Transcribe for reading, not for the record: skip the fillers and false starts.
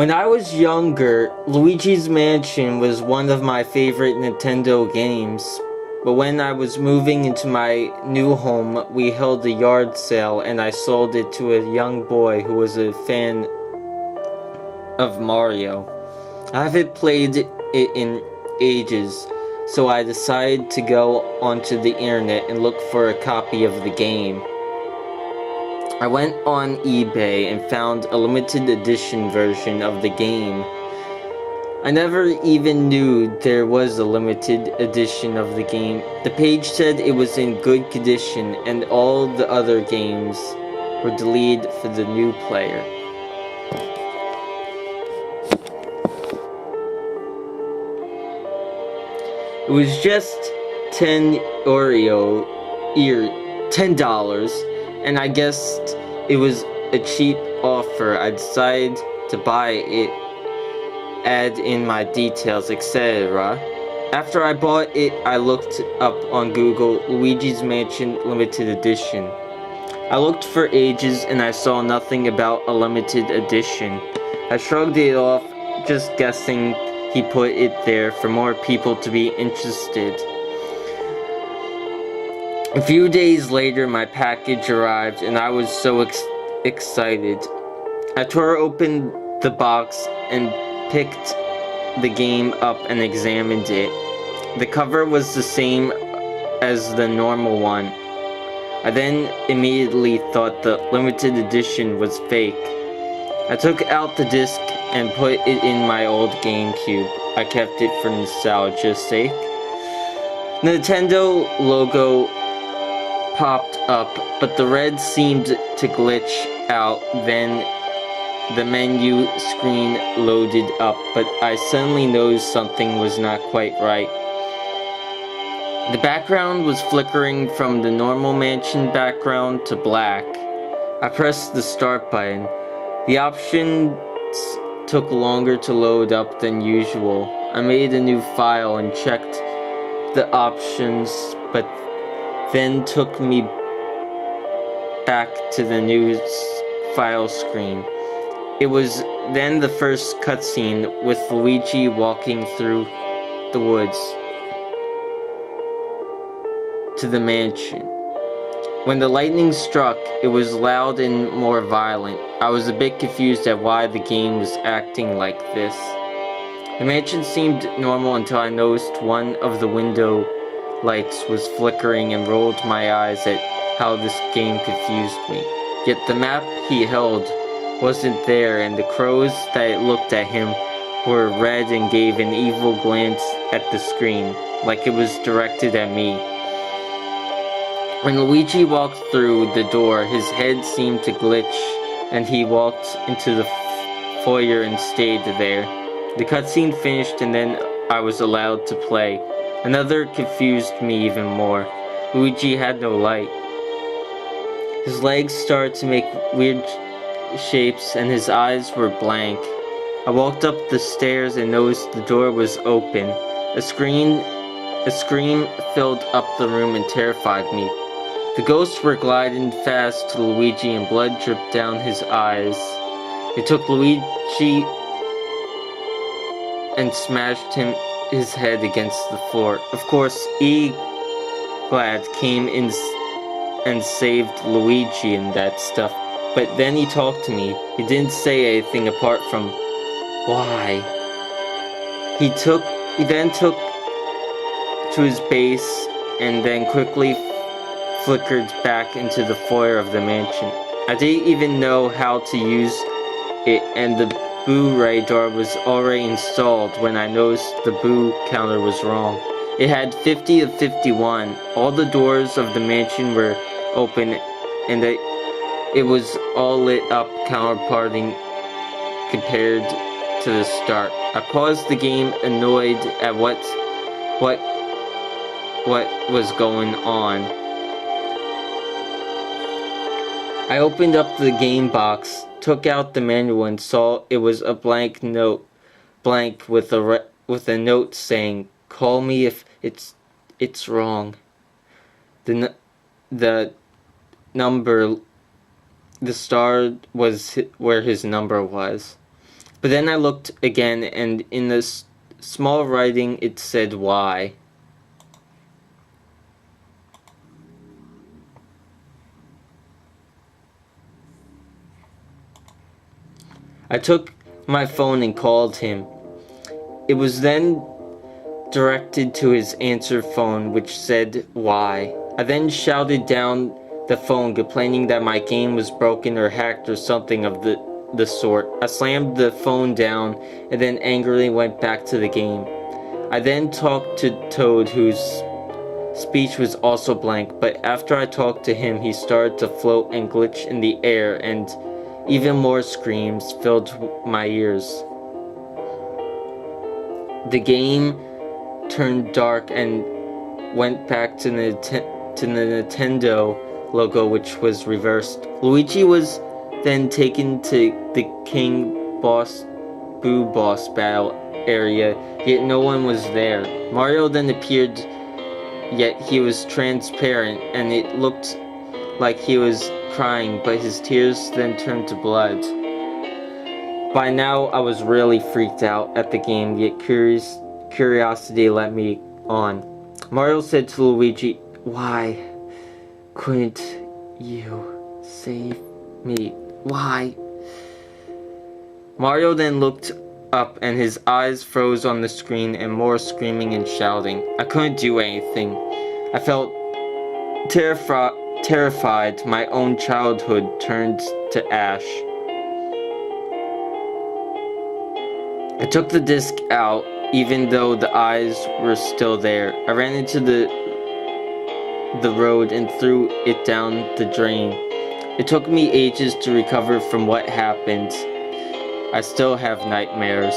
When I was younger, Luigi's Mansion was one of my favorite Nintendo games. But when I was moving into my new home, we held a yard sale and I sold it to a young boy who was a fan of Mario. I haven't played it in ages, so I decided to go onto the internet and look for a copy of the game. I went on eBay and found a limited edition version of the game. I never even knew there was a limited edition of the game. The page said it was in good condition and all the other games were deleted for the new player. It was just $10, and I guessed it was a cheap offer. I decided to buy it, add in my details, etc. After I bought it, I looked up on Google Luigi's Mansion Limited Edition. I looked for ages and I saw nothing about a limited edition. I shrugged it off, just guessing he put it there for more people to be interested. A few days later, my package arrived and I was so excited. I tore open the box and picked the game up and examined it. The cover was the same as the normal one. I then immediately thought the limited edition was fake. I took out the disc and put it in my old GameCube. I kept it for nostalgia's sake. Nintendo logo popped up, but the red seemed to glitch out. Then the menu screen loaded up, but I suddenly noticed something was not quite right. The background was flickering from the normal mansion background to black. I pressed the start button. The options took longer to load up than usual. I made a new file and checked the options, but then took me back to the new file screen. It was then the first cutscene with Luigi walking through the woods to the mansion. When the lightning struck, it was loud and more violent. I was a bit confused at why the game was acting like this. The mansion seemed normal until I noticed one of the window lights was flickering and rolled my eyes at how this game confused me. Yet the map he held wasn't there, and the crows that looked at him were red and gave an evil glance at the screen, like it was directed at me. When Luigi walked through the door, his head seemed to glitch, and he walked into the foyer and stayed there. The cutscene finished, and then I was allowed to play. Another confused me even more. Luigi had no light. His legs started to make weird shapes, and his eyes were blank. I walked up the stairs and noticed the door was open. A scream filled up the room and terrified me. The ghosts were gliding fast to Luigi and blood dripped down his eyes. They took Luigi and smashed his head against the floor. Of course, Glad came in and saved Luigi and that stuff. But then he talked to me. He didn't say anything apart from why. He then took to his base and then quickly flickered back into the foyer of the mansion. I didn't even know how to use it, and the boo radar was already installed when I noticed the boo counter was wrong. It had 50 of 51. All the doors of the mansion were open, and it was all lit up, counterparting compared to the start. I paused the game, annoyed at what was going on. I opened up the game box, took out the manual, and saw it was a blank with a note saying, "Call me if it's wrong." The number, the star was where his number was. But then I looked again, and in the small writing it said why. I took my phone and called him. It was then directed to his answer phone, which said why. I then shouted down the phone, complaining that my game was broken or hacked or something of the sort. I slammed the phone down and then angrily went back to the game. I then talked to Toad, whose speech was also blank, but after I talked to him, he started to float and glitch in the air, and even more screams filled my ears. The game turned dark and went back to the Nintendo logo, which was reversed. Luigi was then taken to the King Boo Boss battle area, yet no one was there. Mario then appeared, yet he was transparent, and it looked like he was crying, but his tears then turned to blood. By now, I was really freaked out at the game, yet curiosity led me on. Mario said to Luigi, "Why couldn't you save me? Why?" Mario then looked up and his eyes froze on the screen, and more screaming and shouting. I couldn't do anything. I felt terrified. My own childhood turned to ash. I took the disc out, even though the eyes were still there. I ran into the road and threw it down the drain. It took me ages to recover from what happened. I still have nightmares.